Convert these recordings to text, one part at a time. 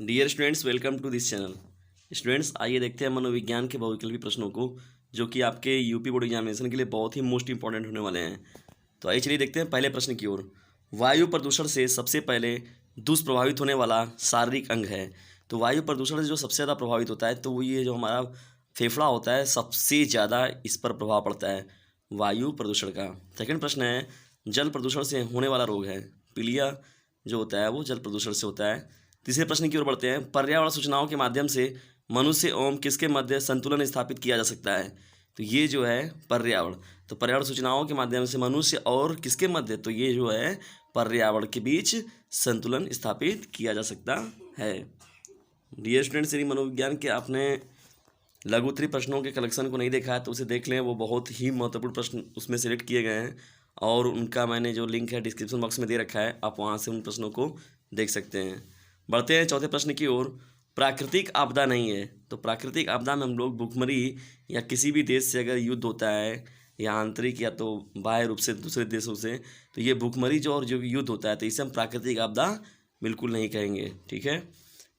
Dear students, welcome to this channel. Students, आइए देखते हैं मनोविज्ञान के बहुविकल्पी प्रश्नों को, जो कि आपके यूपी बोर्ड एग्जामिनेशन के लिए बहुत ही मोस्ट इंपॉर्टेंट होने वाले हैं। तो आइए चलिए देखते हैं पहले प्रश्न की ओर। वायु प्रदूषण से सबसे पहले दुष्प्रभावित होने वाला शारीरिक अंग है। तो वायु प्रदूषण से जो सबसे ज़्यादा प्रभावित होता है तो वो ये जो हमारा फेफड़ा होता है, सबसे ज़्यादा इस पर प्रभाव पड़ता है वायु प्रदूषण का। सेकंड प्रश्न है, जल प्रदूषण से होने वाला रोग है। पीलिया जो होता है वो जल प्रदूषण से होता है। तीसरे प्रश्न की ओर बढ़ते हैं, पर्यावरण सूचनाओं के माध्यम से मनुष्य एवं किसके मध्य संतुलन स्थापित किया जा सकता है। तो ये जो है पर्यावरण, तो पर्यावरण सूचनाओं के माध्यम से मनुष्य और किसके मध्य, तो ये जो है पर्यावरण के बीच संतुलन स्थापित किया जा सकता है। डियर स्टूडेंट्स, यदि मनोविज्ञान के आपने लघु उत्तरीय प्रश्नों के कलेक्शन को नहीं देखा है तो उसे देख लें, वो बहुत ही महत्वपूर्ण प्रश्न उसमें सेलेक्ट किए गए हैं और उनका मैंने जो लिंक है डिस्क्रिप्शन बॉक्स में दे रखा है, आप वहाँ से उन प्रश्नों को देख सकते हैं। बढ़ते हैं चौथे प्रश्न की ओर। प्राकृतिक आपदा नहीं है। तो प्राकृतिक आपदा में हम लोग भूखमरी या किसी भी देश से अगर युद्ध होता है या आंतरिक या तो बाह्य रूप से दूसरे देशों से, तो ये भूखमरी जो और जो युद्ध होता है तो इसे हम प्राकृतिक आपदा बिल्कुल नहीं कहेंगे। ठीक है।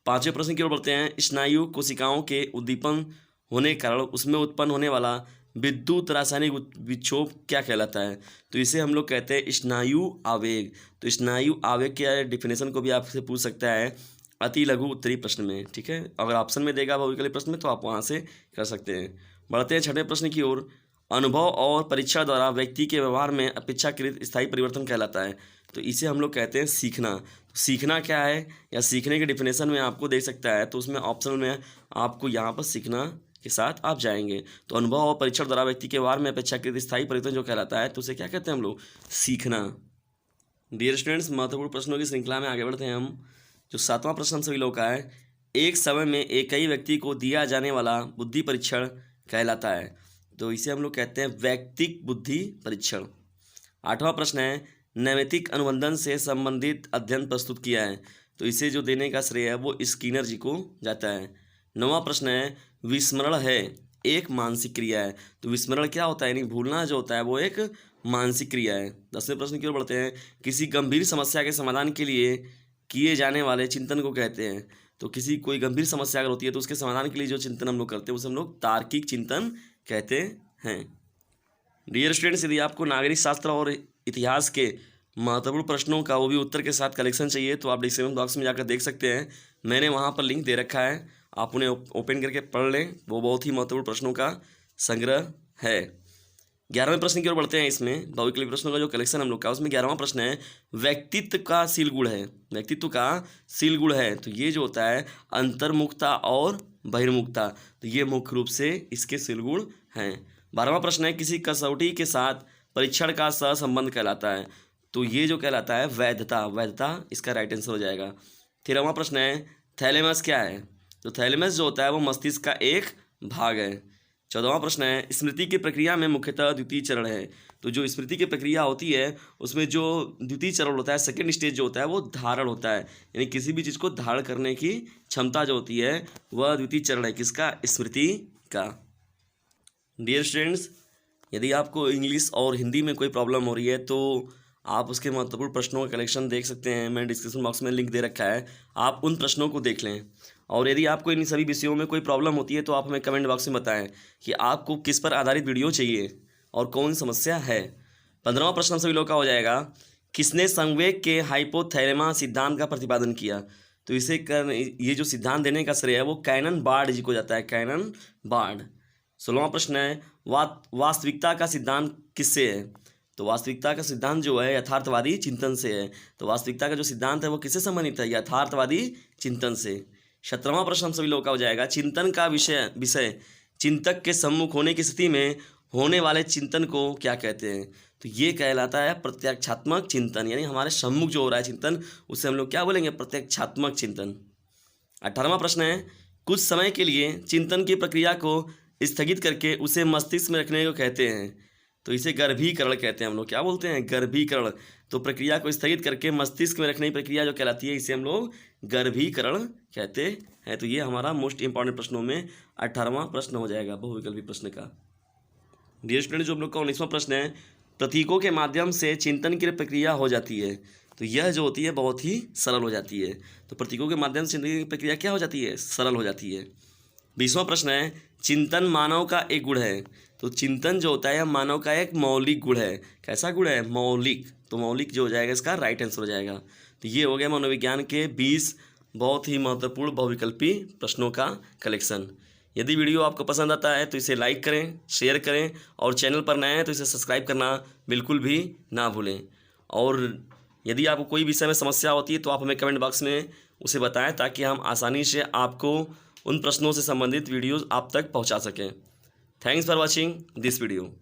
पांचवें प्रश्न की ओर बढ़ते हैं, स्नायु कोशिकाओं के उद्दीपन होने के कारण उसमें उत्पन्न होने वाला विद्युत रासायनिक विक्षोभ क्या कहलाता है। तो इसे हम लोग कहते हैं स्नायु आवेग। तो स्नायु आवेग के डिफिनेशन को भी आपसे पूछ सकता है अति लघु उत्तरीय प्रश्न में। ठीक है, अगर ऑप्शन में देगा बहुविकल्पी प्रश्न में तो आप वहाँ से कर सकते हैं। बढ़ते हैं छठे प्रश्न की ओर। अनुभव और परीक्षा द्वारा व्यक्ति के व्यवहार में अपेक्षाकृत स्थायी परिवर्तन कहलाता है। तो इसे हम लोग कहते हैं सीखना। तो सीखना क्या है या सीखने के डिफिनेशन में आपको दे सकता है, तो उसमें ऑप्शन में आपको यहाँ पर सीखना के साथ आप जाएंगे। तो अनुभव और परीक्षण द्वारा व्यक्ति के व्यवहार में अपेक्षाकृत स्थायी परिवर्तन जो कहलाता है तो उसे क्या कहते हैं हम लोग, सीखना। डियर स्टूडेंट्स, महत्वपूर्ण प्रश्नों की श्रृंखला में आगे बढ़ते हैं हम। जो सातवां प्रश्न सभी लोग का है, एक समय में एक ही व्यक्ति को दिया जाने वाला बुद्धि परीक्षण कहलाता है। तो इसे हम लोग कहते हैं वैयक्तिक बुद्धि परीक्षण। आठवां प्रश्न है, नैमित्तिक अनुबंधन से संबंधित अध्ययन प्रस्तुत किया है। तो इसे जो देने का श्रेय है वो स्किनर जी को जाता है। नौवां प्रश्न है, विस्मरण है एक मानसिक क्रिया है। तो विस्मरण क्या होता है, यानी भूलना जो होता है वो एक मानसिक क्रिया है। 10वें प्रश्न की ओर बढ़ते हैं, किसी गंभीर समस्या के समाधान के लिए किए जाने वाले चिंतन को कहते हैं। तो किसी कोई गंभीर समस्या अगर होती है तो उसके समाधान के लिए जो चिंतन हम लोग करते हैं उसे हम लोग तार्किक चिंतन कहते हैं। डियर स्टूडेंट्स, यदि आपको नागरिक शास्त्र और इतिहास के महत्वपूर्ण प्रश्नों का वो भी उत्तर के साथ कलेक्शन चाहिए तो आप डिस्क्रिप्शन बॉक्स में जाकर देख सकते हैं। मैंने वहाँ पर लिंक दे रखा है, आप उन्हें ओपन करके पढ़ लें। वो बहुत ही महत्वपूर्ण प्रश्नों का संग्रह है। 11वें प्रश्न की ओर बढ़ते हैं। इसमें बहुविकल्पी प्रश्नों का जो कलेक्शन हम लोग का उसमें 11वां प्रश्न है, व्यक्तित्व का सील गुण है। व्यक्तित्व का सील गुण है, तो ये जो होता है अंतर्मुखता और बहिर्मुखता, तो ये मुख्य रूप से इसके सील गुण हैं। 12वां प्रश्न है, किसी कसौटी के साथ परीक्षण का सहसंबंध कहलाता है। तो ये जो कहलाता है वैधता, वैधता इसका राइट आंसर हो जाएगा। 13वां प्रश्न है, थैलेमस क्या है। तो थैलेमस जो होता है वो मस्तिष्क का एक भाग है। 14वां प्रश्न है, स्मृति की प्रक्रिया में मुख्यतः द्वितीय चरण है। तो जो स्मृति की प्रक्रिया होती है उसमें जो द्वितीय चरण होता है, सेकेंड स्टेज जो होता है वो धारण होता है, यानी किसी भी चीज़ को धारण करने की क्षमता जो होती है वह द्वितीय चरण है। किसका, स्मृति का। डियर स्टूडेंट्स, यदि आपको इंग्लिश और हिंदी में कोई प्रॉब्लम हो रही है तो आप उसके महत्वपूर्ण प्रश्नों का कलेक्शन देख सकते हैं। मैंने डिस्क्रिप्शन बॉक्स में लिंक दे रखा है, आप उन प्रश्नों को देख लें। और यदि आपको इन सभी विषयों में कोई प्रॉब्लम होती है तो आप हमें कमेंट बॉक्स में बताएं कि आपको किस पर आधारित वीडियो चाहिए और कौन समस्या है। 15वां प्रश्न सभी लोग का हो जाएगा, किसने संवेग के हाइपोथैलेमा सिद्धांत का प्रतिपादन किया। तो इसे ये जो सिद्धांत देने का श्रेय है वो कैनन बार्ड जी को जाता है, कैनन बार्ड। 16वां प्रश्न है, वास्तविकता का सिद्धांत किससे है। तो वास्तविकता का सिद्धांत जो है यथार्थवादी चिंतन से है। तो वास्तविकता का जो सिद्धांत है वो किससे संबंधित है, यथार्थवादी चिंतन से। 17वां प्रश्न हम सभी लोगों का हो जाएगा, चिंतन का विषय चिंतक के सम्मुख होने की स्थिति में होने वाले चिंतन को क्या कहते हैं। तो ये कहलाता है प्रत्यक्षात्मक चिंतन, यानी हमारे सम्मुख जो हो रहा है चिंतन उसे हम लोग क्या बोलेंगे, प्रत्यक्षात्मक चिंतन। 18वां प्रश्न है, कुछ समय के लिए चिंतन की प्रक्रिया को स्थगित करके उसे मस्तिष्क में रखने को कहते हैं। तो इसे गर्भीकरण कहते हैं, हम लोग क्या बोलते हैं, गर्भीकरण। तो प्रक्रिया को स्थगित करके मस्तिष्क में रखने की प्रक्रिया जो कहलाती है इसे हम लोग गर्भीकरण कहते हैं। तो ये हमारा मोस्ट इंपॉर्टेंट प्रश्नों में 18वां प्रश्न हो जाएगा बहुविकल्पी प्रश्न का। डियर स्टूडेंट, जो हम लोग का 19वां प्रश्न है, प्रतीकों के माध्यम से चिंतन की प्रक्रिया हो जाती है। तो यह जो होती है बहुत ही सरल हो जाती है। तो प्रतीकों के माध्यम से जिंदगी की प्रक्रिया क्या हो जाती है? सरल हो जाती है। 20वां प्रश्न है, चिंतन मानव का एक गुण है। तो चिंतन जो होता है मानव का एक मौलिक गुण है। कैसा गुण है? मौलिक। तो मौलिक जो हो जाएगा इसका राइट आंसर हो जाएगा। तो ये हो गया मनोविज्ञान के 20 बहुत ही महत्वपूर्ण बहुविकल्पी प्रश्नों का कलेक्शन। यदि वीडियो आपको पसंद आता है तो इसे लाइक करें, शेयर करें और चैनल पर नए हैं तो इसे सब्सक्राइब करना बिल्कुल भी ना भूलें। और यदि आपको कोई विषय में समस्या होती है तो आप हमें कमेंट बॉक्स में उसे बताएं ताकि हम आसानी से आपको उन प्रश्नों से संबंधित वीडियोज़ आप तक पहुंचा सकें। Thanks for watching this video.